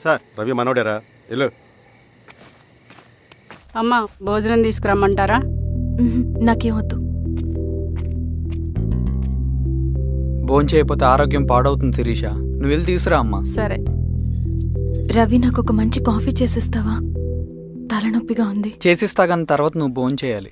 Sir Ravi మనోడేరా వెళ్ళు. అమ్మ భోజనం తీసుకురమ్మంటారా? నాకేం వద్దు. భోజనం చేయకపోతే ఆరోగ్యం పాడవుతుంది శిరీష. నువ్వు వెళ్ళి తీసురా అమ్మా. సరే. రవి నాకు ఒక మంచి కాఫీ చేసిస్తావా? తలనొప్పిగా ఉంది. చేసిస్తా కానీ తర్వాత నువ్వు భోజనం చేయాలి.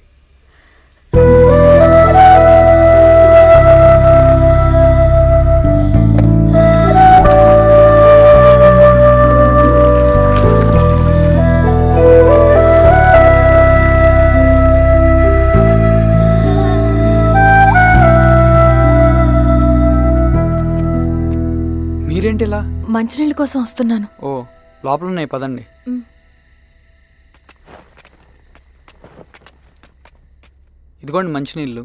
మీరేంటిలా? మంచినీళ్ళ కోసం వస్తున్నాను. ఓ లోపల ఉన్నాయి పదండి. ఇదిగోండి మంచినీళ్ళు.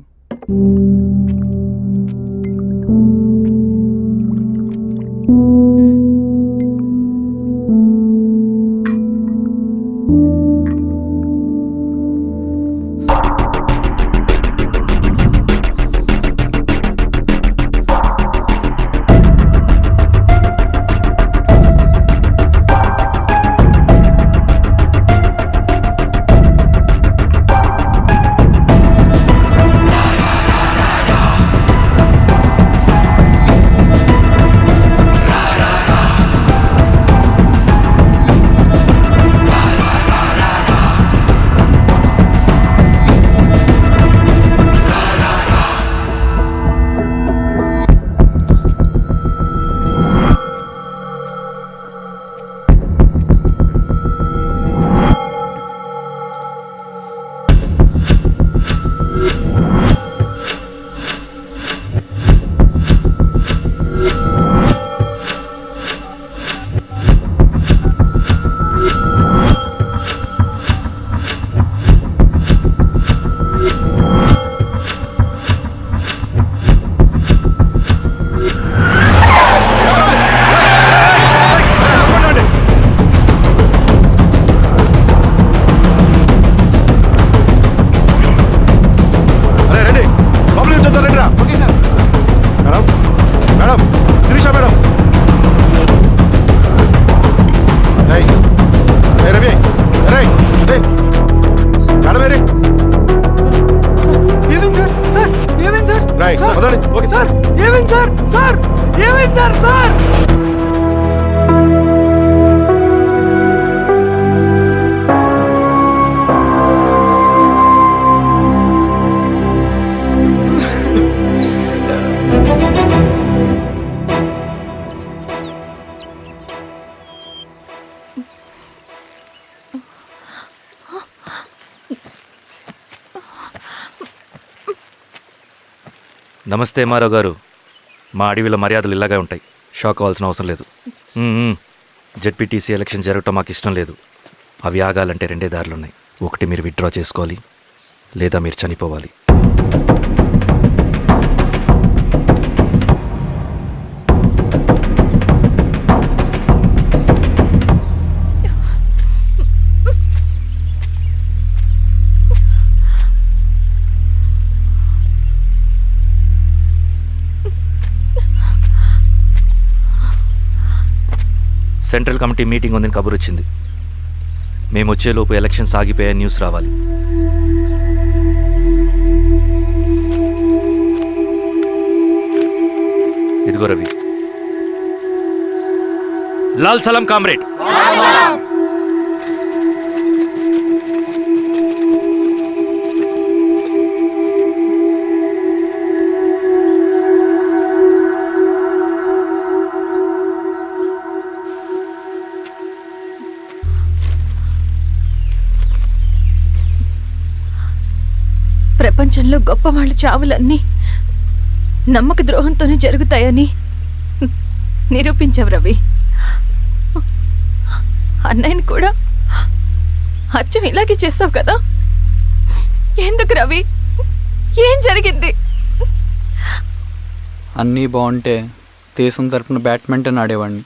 నమస్తే మారావు గారు. మా అడవిలో మర్యాదలు ఇలాగే ఉంటాయి. షాక్ అవ్వాల్సిన అవసరం లేదు. జెడ్పీటీసీ ఎలక్షన్ జరగటం మాకు ఇష్టం లేదు. అవి ఆగాలంటే రెండే దారులున్నాయి. ఒకటి మీరు విత్డ్రా చేసుకోవాలి, లేదా మీరు చనిపోవాలి. సెంట్రల్ కమిటీ మీటింగ్ ఉందని కబురు వచ్చింది. మేము వచ్చేలోపు ఎలక్షన్స్ ఆగిపోయే న్యూస్ రావాలి. ఇదిగో రవి. లాల్ సలాం కామ్రేడ్. ప్రపంచంలో గొప్పవాళ్ళ చావులన్నీ నమ్మక ద్రోహంతోనే జరుగుతాయని నిరూపించావు రవి. అన్నయ్యని కూడా అచ్చం ఇలాగే చేస్తావు కదా? ఎందుకు రవి? ఏం జరిగింది? అన్నీ బాగుంటే దేశం తరపున బ్యాడ్మింటన్ ఆడేవాడిని.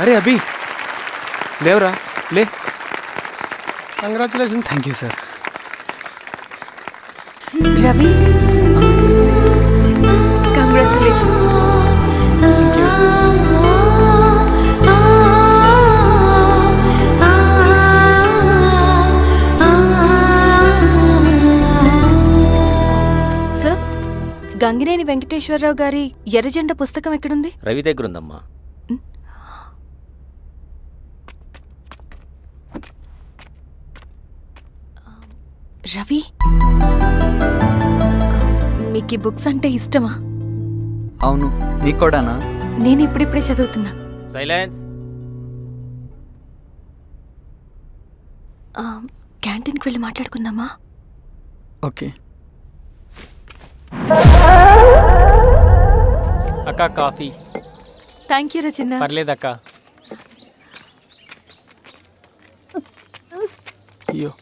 అరే అభి లేవరా లే. Congratulations. Thank you sir. Ravi congratulations. Sir, Gangineni Venkateswararao గారి ఎర్రజెండ పుస్తకం ఎక్కడుంది? రవి దగ్గర ఉందమ్మా. రవి, మీకు ఈ బుక్స్ అంటే ఇష్టమా? అవును, నీకు కూడానా? నేను ఇప్పుడిప్పుడే చదువుతున్నా. సైలెన్స్. క్యాంటీన్కి వెళ్ళి మాట్లాడుకుందామా? ఓకే. అక్క కాఫీ. థ్యాంక్ యూ రచన. పర్లేదక్క. అయ్యో,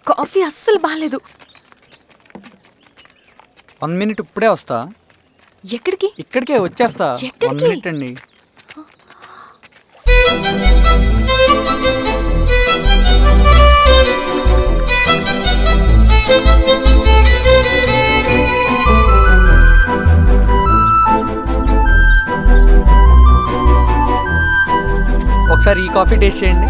కాఫీ అస్సలు బాగాలేదు. 1 minute ఇప్పుడే వస్తా. ఎక్కడికి? ఇక్కడికే వచ్చేస్తా. ఎక్కడికి? 1 minute అండి. ఒకసారి ఈ కాఫీ టేస్ట్ చేయండి.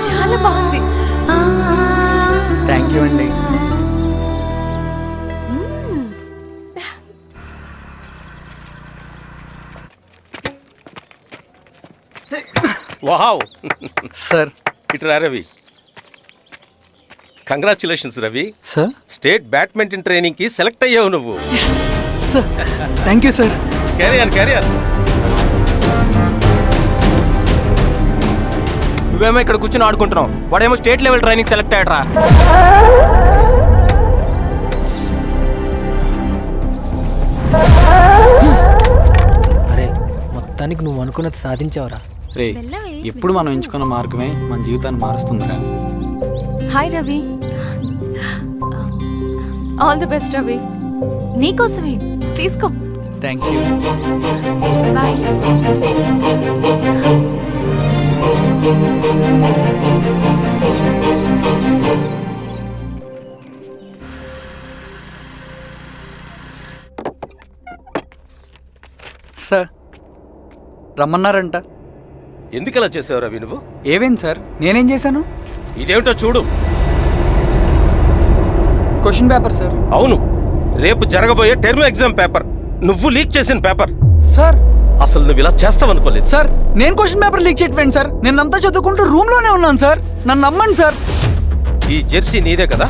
చాలా బాగుంది. థ్యాంక్ యూ అండి. వావ్. సార్. ఇట్రా Ravi. Congratulations Ravi. Sir. State badminton training కి సెలెక్ట్ అయ్యావు నువ్వు. Sir thank you sir. Carrier. నువ్వేమో ఇక్కడ కూర్చొని ఆడుకుంటున్నావు, వాడేమో స్టేట్ లెవెల్ ట్రైనింగ్ సెలెక్ట్ అయ్యాడ్రా. అరే, మొత్తానికి నువ్వు అనుకున్నది సాధించావురా. రే, ఎప్పుడు మనం ఎంచుకున్న మార్గమే మన జీవితాన్ని మారుస్తుందిరా. Hi Ravi. All the best Ravi. నీకోసమే, తీసుకో. Thank you. బాయ్. సార్ రమ్మన్నారంట. ఎందుకు అలా చేసావు రవి నువ్వు? ఏవేంటి సార్, నేనేం చేశాను? ఇదేమిటో చూడు. Question paper sir. అవును, రేపు జరగబోయే టర్మ్ ఎగ్జామ్ పేపర్. నువ్వు లీక్ చేసిన పేపర్. సార్. అసలు నువ్వు ఇలా చేస్తావనుకోలేదు. సార్, నేను క్వశ్చన్ పేపర్ లీక్ చేయట్లేండి సార్. నేను అంతా చదువుకుంటూ రూమ్ లోనే ఉన్నాను సార్. నన్ను నమ్మండి సార్. ఈ జెర్సీ నీదే కదా?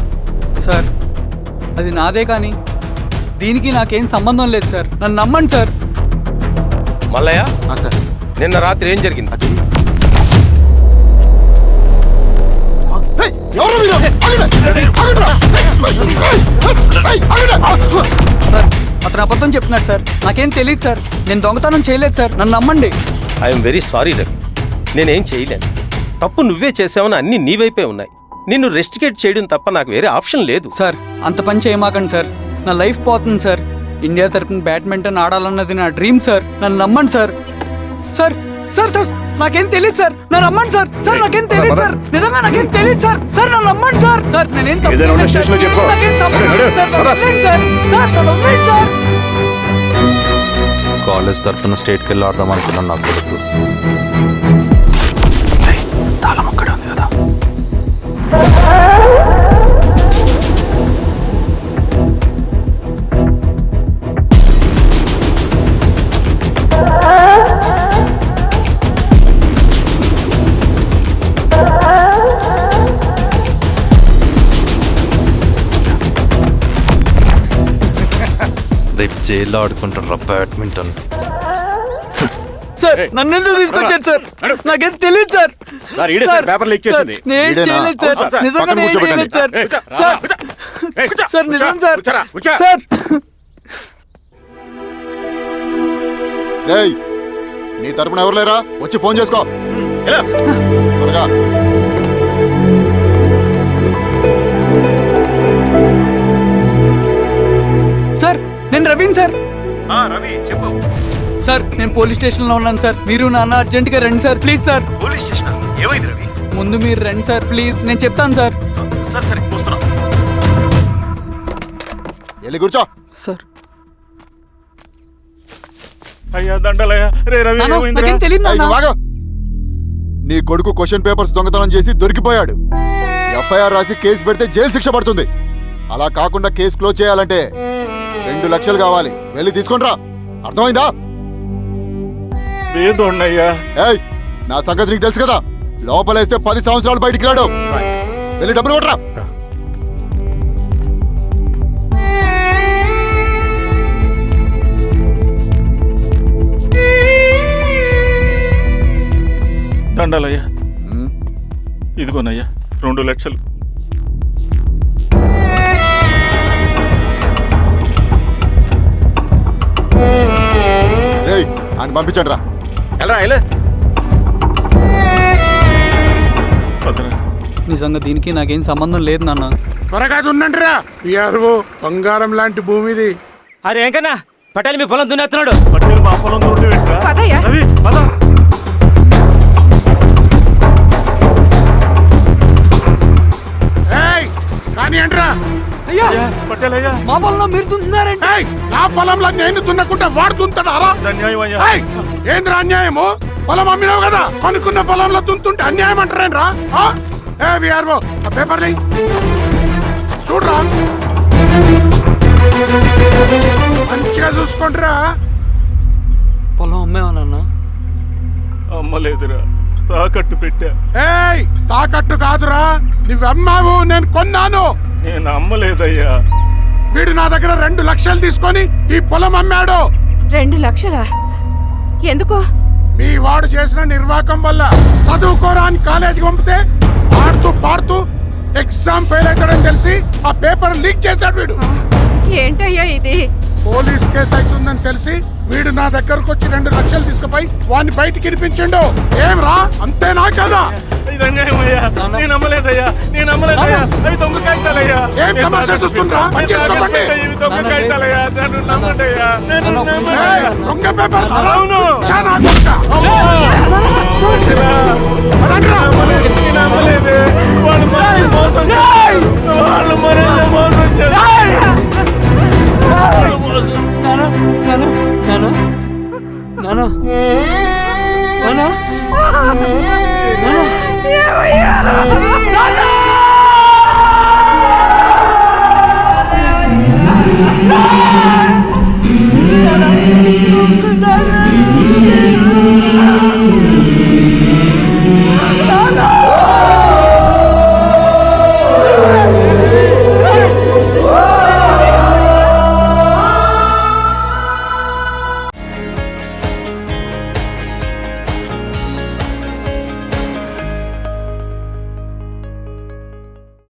సార్, అది నాదే కానీ దీనికి నాకేం సంబంధం లేదు సార్. నన్ను నమ్మండి సార్. మల్లయ్య సార్, నిన్న రాత్రి ఏం జరిగింది? సార్, అతను అబద్ధం చెప్తున్నాడు సార్. నాకేం తెలియదు సార్. నేను దొంగతనం చేయలేదు సార్. నన్ను నమ్మండి. I'm very sorry Ravi. నేనేం చేయలేను. తప్పు నువ్వే చేసావని అన్ని నీ వైపే ఉన్నాయి. నిన్ను రెస్టికేట్ చేయడం తప్ప నాకు వేరే ఆప్షన్ లేదు. సార్, అంత పని చేయమాకండి సార్. నా లైఫ్ పోతుంది సార్. ఇండియా తరపున బ్యాడ్మింటన్ ఆడాలన్నది నా డ్రీమ్ సార్. నన్ను నమ్మండి సార్. సార్ సార్ సార్ నాకేం తెలియదు సార్. నన్ను నమ్మండి సార్. సార్ నాకేం తెలియదు సార్. నిజంగా నాకేం తెలియదు సార్. సార్ నన్ను నమ్మండి సార్. సార్ నేనేం తప్పు చేయలేదు సార్. నాకేం సంబంధం లేదు సార్. నన్ను వదిలేయండి సార్. సార్ నన్ను వదిలేయండి సార్. కాలేజ్ తరఫున స్టేట్కి వెళ్ళి ఆడదాం అనుకున్నాను. నా కొడుకు తాళం అక్కడే ఉంది కదా. రేపు జైల్లో ఆడుకుంటారా బ్యాడ్మింటన్? సార్ నన్ను ఎందుకు తీసుకొచ్చారు సార్? నాకేం తెలియదు సార్. సార్ ఈడే సార్ పేపర్ లీక్ చేసింది. నేను చేయలేదు సార్. నిజంగా నేను చేయలేదు సార్. సార్ నిజం సార్. సార్ రేయ్, నీ తరపున ఎవరు లేరా? వచ్చి ఫోన్ చేసుకో. ఎలా? త్వరగా. సార్ నేను రవీన్ సార్. రవి చెప్పు. సార్ నేను పోలీస్ స్టేషన్లో ఉన్నాను సార్. మీరు నాన్న అర్జెంటుగా రండి sir, please sir. Police station ఏమైంది రవి? ముందు మీరు రండి సార్ ప్లీజ్, నేను చెప్తాను సార్. సరే సరే వస్తున్నా. వెళ్ళి కూర్చో. సార్ అయ్యా దండలయ్యా. రే రవి నాన్న, ఏమైందిరా? నాకేం తెలియదు ఏయ్, నాన్న. నువ్వు ఆగు. నీ కొడుకు క్వశ్చన్ పేపర్స్ దొంగతనం చేసి దొరికిపోయాడు. ఎఫ్ఐఆర్ రాసి కేసు పెడితే జైలు శిక్ష పడుతుంది. అలా కాకుండా కేసు క్లోజ్ చేయాలంటే 2 లక్షలు కావాలి. వెళ్ళి తీసుకుంట్రా. అర్థమైందా? ఏదోన్నయ్యా. ఏయ్, నా సంగతి నీకు తెలుసు కదా. లోపలేస్తే 10 సంవత్సరాలు బయటికి రాడు. వెళ్ళి డబ్బులు కొట్టరా. దండలయ్యా. ఉమ్, ఇదిగోనయ్యా 2 లక్షలు. రేయ్, ఆయన పంపించండి రా. ఎలా ఎలా? పదరా. నిజంగా దీనికి నాకేం సంబంధం లేదు నాన్న. త్వరగా దున్నండిరా. పిఆర్ఓ బంగారం లాంటి భూమిది. అరే ఏంకన్నా పటేల్ మీ పొలం దున్నేస్తున్నాడు. పటేల్ మా పొలం దూరం పెట్టరా. పదయ్యా. రవి పద. ఏయ్, కానీ అంటరా. అయ్యా పటేల్ అయ్యా. మా పొలంలో మీరు దున్నుతున్నారండి. ఏయ్, నా పొలంలో నేను దున్నకుంటే వాడు దున్నుతాడారా? ఇది అన్యాయం అయ్యా. ఏయ్, ఏంద్రా అన్యాయము? పొలం అమ్మినావు కదా, కొనుక్కున్న పొలంలో దున్నుతుంటే అన్యాయం అంటారేంట్రా? ఏ విఆర్ఓ, ఆ పేపర్లు చూడరా. మంచిగా చూసుకుంటారా. పొలం అమ్మేవా నాన్న? అమ్మలేదురా, తాకట్టు పెట్టా. ఏయ్, తాకట్టు కాదురా, నువ్వమ్మావు, నేను కొన్నాను. నేను అమ్మలేదయ్యా. వీడు నా దగ్గర 2 లక్షలు తీసుకొని ఈ పొలం అమ్మాడు. 2 లక్షలా? ఎందుకు? మీ వాడు చేసిన నిర్వాకం వల్ల చదువుకోరా అని కాలేజీకి పంపితే ఆడుతూ పాడుతూ ఎగ్జామ్ ఫెయిల్ అవుతాడని తెలిసి ఆ పేపర్ లీక్ చేశాడు వీడు. ఏంటయ్యా ఇది? పోలీస్ కేసు అవుతుందని తెలిసి వీడు నా దగ్గరకు వచ్చి 2 లక్షలు తీసుకుపోయి వాడిని బయటికి వినిపించిండు. ఏం రా, అంతేనా కదా? ఇది అన్యాయం అయ్యా. నేను అమ్మలేదయ్యా. నేను అమ్మలేదయ్యా. అవి దొంగ కాగితాలయ్యా. ఏం తమాషా చూస్తుండ్రా? పని చేసుకోకండి. ఇవి దొంగ కాగితాలయ్యా. నన్ను నమ్మండయ్యా. నేను ఏయ్, దొంగ పేపర్. అవును. చాలా కొడుకా. పదండ్రా. నేను అమ్మలేదే. వాళ్ళు మనల్ని మోసం చేశారు. వాళ్ళు మనల్ని మోసం చేశారు.